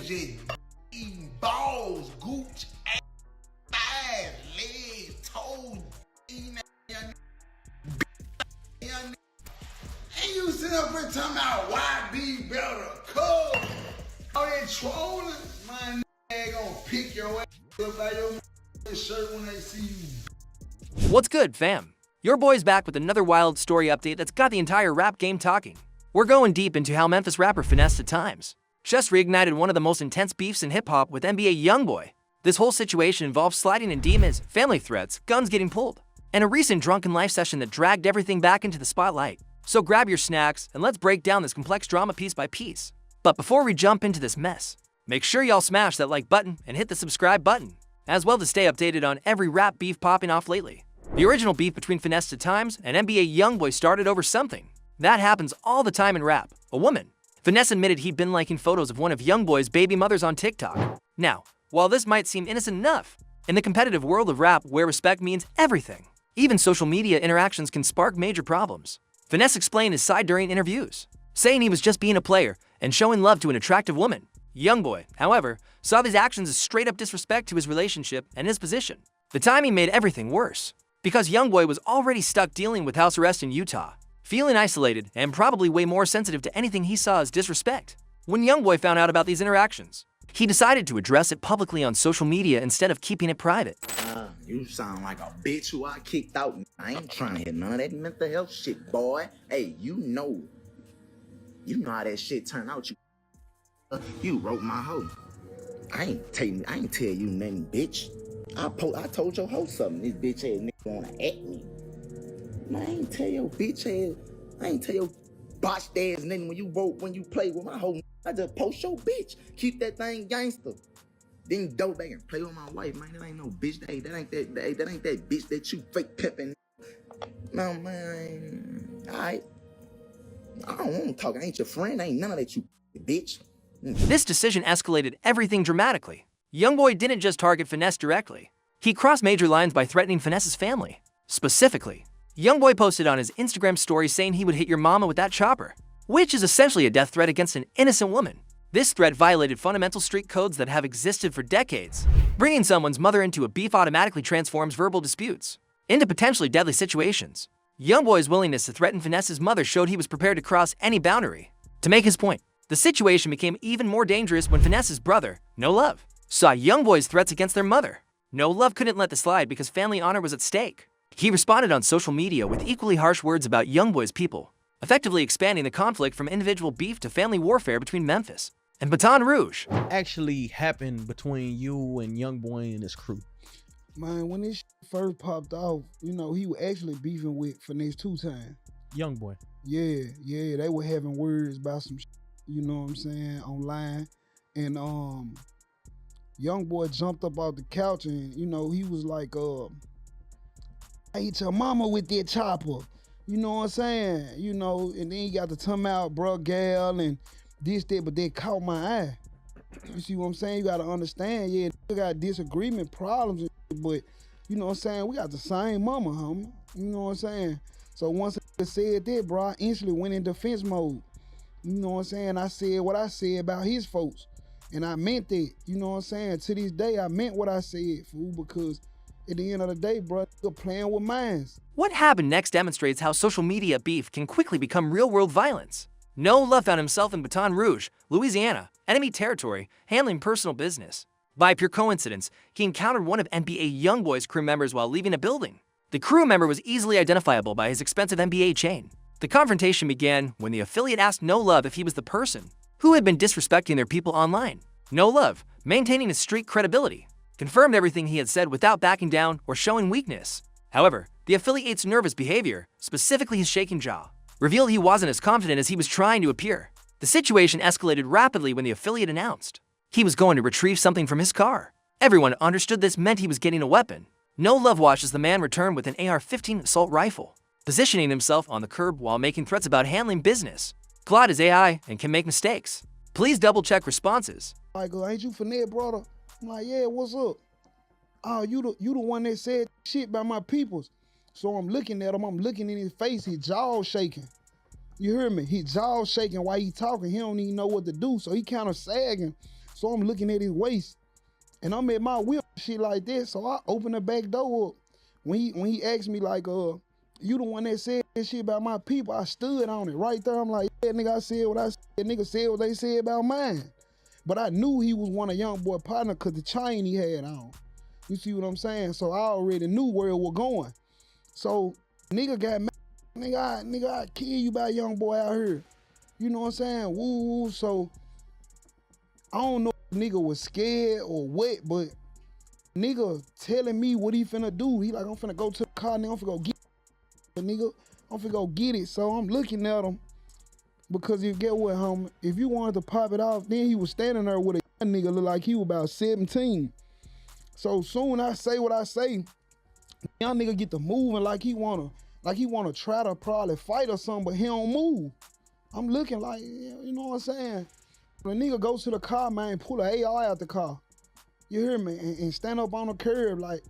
was just eating balls, gooch, ass, legs, toes, eating that young. And you sit up here talking about why be better, cuz. All that trolling, my nigga gonna pick your ass up by your shirt when they see you. What's good, fam? Your boy's back with another wild story update that's got the entire rap game talking. We're going deep into how Memphis rapper Finesse2Tymes just reignited one of the most intense beefs in hip-hop with NBA YoungBoy. This whole situation involves sliding in DMs, family threats, guns getting pulled, and a recent drunken life session that dragged everything back into the spotlight. So grab your snacks and let's break down this complex drama piece by piece. But before we jump into this mess, make sure y'all smash that like button and hit the subscribe button, as well to stay updated on every rap beef popping off lately. The original beef between Finesse2Tymes and NBA YoungBoy started over something that happens all the time in rap: a woman. Finesse admitted he'd been liking photos of one of YoungBoy's baby mothers on TikTok. Now, while this might seem innocent enough, in the competitive world of rap where respect means everything, even social media interactions can spark major problems. Finesse explained his side during interviews, saying he was just being a player and showing love to an attractive woman. YoungBoy, however, saw these actions as straight-up disrespect to his relationship and his position. The timing made everything worse, because YoungBoy was already stuck dealing with house arrest in Utah, feeling isolated and probably way more sensitive to anything he saw as disrespect. When YoungBoy found out about these interactions, he decided to address it publicly on social media instead of keeping it private. You sound like a bitch who I kicked out. I ain't trying to hear none of that mental health shit, boy. Hey, you know how that shit turned out. You wrote my hoe. I ain't tell you nothing, bitch. I told your hoe something. This bitch ass nigga wanna at me. Man, I ain't tell your bitch ass. I ain't tell your botched ass nothing when you play with my hoe. I just post your bitch. Keep that thing gangster. Then go back and play with my wife, man. That ain't no bitch. Hey, that ain't that bitch that you fake pimping. No, man. Alright. I don't want to talk. I ain't your friend. I ain't none of that, you bitch. This decision escalated everything dramatically. YoungBoy didn't just target Finesse directly. He crossed major lines by threatening Finesse's family. Specifically, YoungBoy posted on his Instagram story saying he would hit your mama with that chopper, which is essentially a death threat against an innocent woman. This threat violated fundamental street codes that have existed for decades. Bringing someone's mother into a beef automatically transforms verbal disputes into potentially deadly situations. YoungBoy's willingness to threaten Finesse's mother showed he was prepared to cross any boundary. To make his point, the situation became even more dangerous when Finesse's brother, No Love, saw YoungBoy's threats against their mother. No Love couldn't let this slide because family honor was at stake. He responded on social media with equally harsh words about YoungBoy's people, effectively expanding the conflict from individual beef to family warfare between Memphis and Baton Rouge. Actually happened between you and YoungBoy and his crew? Man, when this first popped off, you know, he was actually beefing with Finesse2Tymes. YoungBoy. Yeah, they were having words about some you know what I'm saying, online. And YoungBoy jumped up off the couch and, you know, he was like, I hit your mama with that chopper. You know what I'm saying? You know, and then he got to come out, bro, gal, and this, that, but they caught my eye. You see what I'm saying? You got to understand, yeah, we got disagreement problems, but you know what I'm saying? We got the same mama, homie. You know what I'm saying? So once I said that, bro, I instantly went in defense mode. You know what I'm saying? I said what I said about his folks. And I meant that. You know what I'm saying? To this day, I meant what I said, fool, because at the end of the day, bro, you're playing with minds. What happened next demonstrates how social media beef can quickly become real-world violence. No Love found himself in Baton Rouge, Louisiana, enemy territory, handling personal business. By pure coincidence, he encountered one of NBA YoungBoy's crew members while leaving a building. The crew member was easily identifiable by his expensive NBA chain. The confrontation began when the affiliate asked No Love if he was the person who had been disrespecting their people online. No Love, maintaining his street credibility, confirmed everything he had said without backing down or showing weakness. However, the affiliate's nervous behavior, specifically his shaking jaw, revealed he wasn't as confident as he was trying to appear. The situation escalated rapidly when the affiliate announced he was going to retrieve something from his car. Everyone understood this meant he was getting a weapon. No Love watched as the man returned with an AR-15 assault rifle, positioning himself on the curb while making threats about handling business. Claude is AI and can make mistakes. Please double-check responses. I go, ain't you Finesse, brother? I'm like, yeah, what's up? Oh, you the one that said shit about my peoples. So I'm looking at him, I'm looking in his face, his jaw shaking. You hear me? His jaw shaking while he talking. He don't even know what to do, so he kind of sagging. So I'm looking at his waist, and I'm at my whip, shit like this. So I open the back door up. When he asked me like, you the one that said this shit about my people, I stood on it right there. I'm like, yeah, nigga, I said what I said. Nigga said what they said about mine. But I knew he was one of young boy partner because the chain he had on. You see what I'm saying? So I already knew where it was going. So nigga got mad. Nigga, I kill you by young boy out here. You know what I'm saying? Woo. So I don't know if nigga was scared or what, but nigga telling me what he finna do. He like, I'm finna go to the car, nigga, I'm finna go get it, nigga. I'm finna go get it. So I'm looking at him because you get what, homie? If you wanted to pop it off, then he was standing there with a young nigga look like he was about 17. So soon I say what I say, young nigga get to moving like he wanna try to probably fight or something, but he don't move. I'm looking like, you know what I'm saying? The nigga goes to the car, man, pull an AI out the car. You hear me? And stand up on the curb like,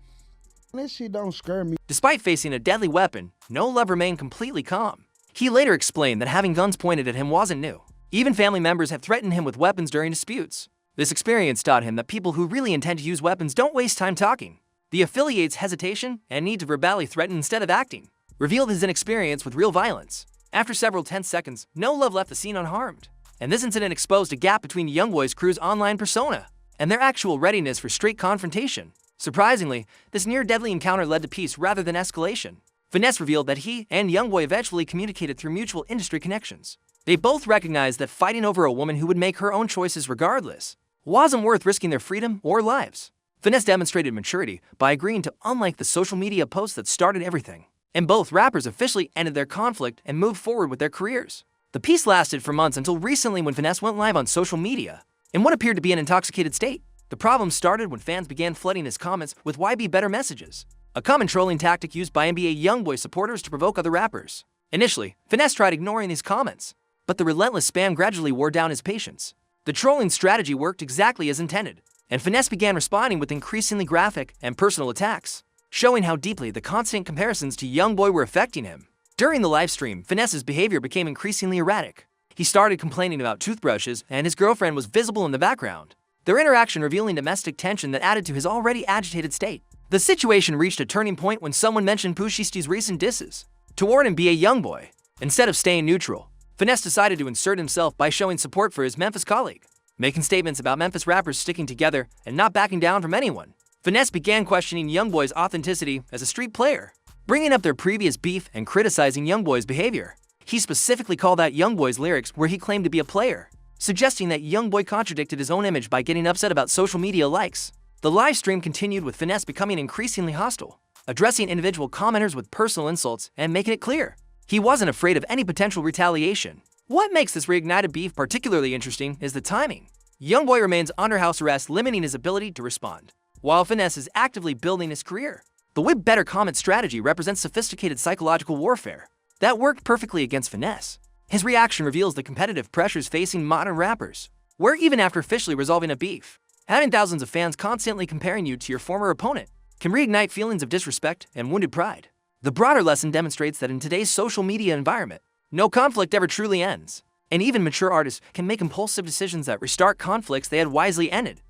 that shit don't scare me. Despite facing a deadly weapon, No Love remained completely calm. He later explained that having guns pointed at him wasn't new. Even family members have threatened him with weapons during disputes. This experience taught him that people who really intend to use weapons don't waste time talking. The affiliate's hesitation and need to verbally threaten instead of acting revealed his inexperience with real violence. After several tense seconds, No Love left the scene unharmed. And this incident exposed a gap between Youngboy's crew's online persona and their actual readiness for straight confrontation. Surprisingly, this near-deadly encounter led to peace rather than escalation. Finesse revealed that he and Youngboy eventually communicated through mutual industry connections. They both recognized that fighting over a woman who would make her own choices regardless wasn't worth risking their freedom or lives. Finesse demonstrated maturity by agreeing to unlike the social media posts that started everything. And both rappers officially ended their conflict and moved forward with their careers. The peace lasted for months until recently when Finesse went live on social media in what appeared to be an intoxicated state. The problem started when fans began flooding his comments with "YB better" messages, a common trolling tactic used by NBA Youngboy supporters to provoke other rappers. Initially, Finesse tried ignoring these comments, but the relentless spam gradually wore down his patience. The trolling strategy worked exactly as intended, and Finesse began responding with increasingly graphic and personal attacks, showing how deeply the constant comparisons to Youngboy were affecting him. During the livestream, Finesse's behavior became increasingly erratic. He started complaining about toothbrushes, and his girlfriend was visible in the background, their interaction revealing domestic tension that added to his already agitated state. The situation reached a turning point when someone mentioned Pushisti's recent disses toward NBA Youngboy. Instead of staying neutral, Finesse decided to insert himself by showing support for his Memphis colleague, making statements about Memphis rappers sticking together and not backing down from anyone. Finesse began questioning Youngboy's authenticity as a street player, bringing up their previous beef and criticizing Youngboy's behavior. He specifically called out Youngboy's lyrics where he claimed to be a player, suggesting that Youngboy contradicted his own image by getting upset about social media likes. The live stream continued with Finesse becoming increasingly hostile, addressing individual commenters with personal insults and making it clear he wasn't afraid of any potential retaliation. What makes this reignited beef particularly interesting is the timing. Youngboy remains under house arrest, limiting his ability to respond, while Finesse is actively building his career. The "whip better" comment strategy represents sophisticated psychological warfare that worked perfectly against Finesse. His reaction reveals the competitive pressures facing modern rappers, where even after officially resolving a beef, having thousands of fans constantly comparing you to your former opponent can reignite feelings of disrespect and wounded pride. The broader lesson demonstrates that in today's social media environment, no conflict ever truly ends, and even mature artists can make impulsive decisions that restart conflicts they had wisely ended.